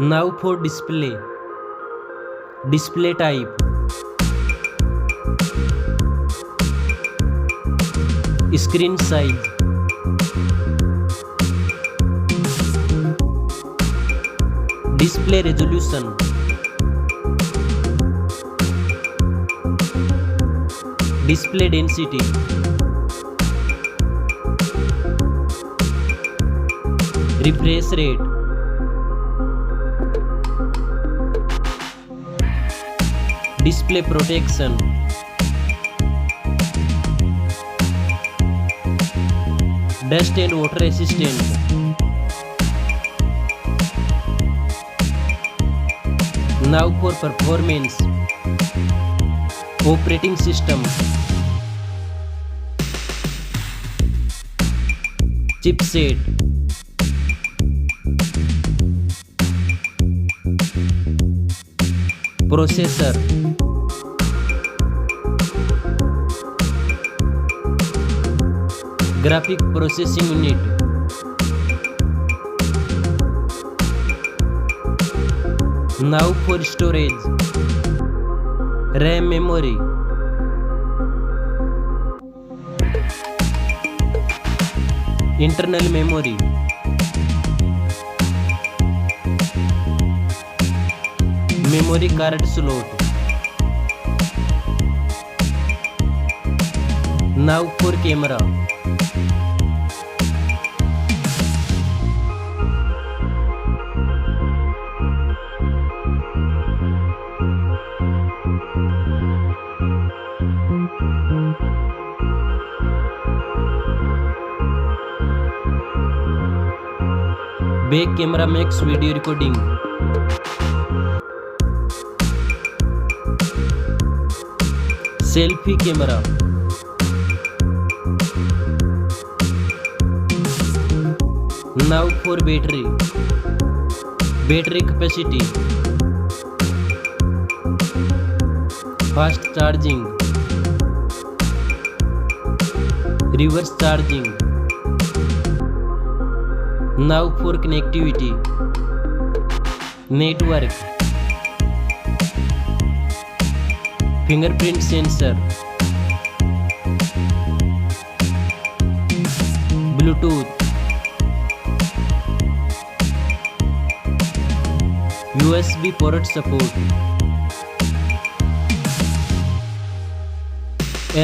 Now for display. Display type. Screen size. Display resolution. Display density. Refresh rate. Display protection. Dust and water resistant. Now for performance. Operating system. Chipset. Processor. Graphic processing unit. Now for storage. RAM memory. Internal memory. Memory card slot. Now for camera. Back camera makes video recording. Selfie camera. Now for battery. Battery capacity. Fast charging. Reverse charging. Now for connectivity. Network. Fingerprint sensor. Bluetooth. USB port support.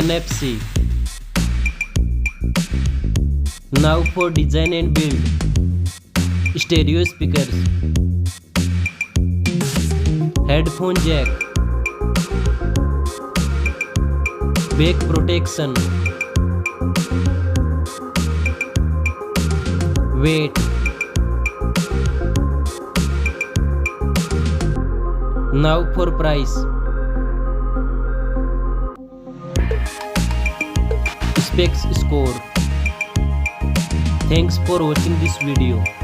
NFC. Now for design and build. Stereo speakers. Headphone jack. Back protection. Weight. Now for price. Specs score. Thanks for watching this video.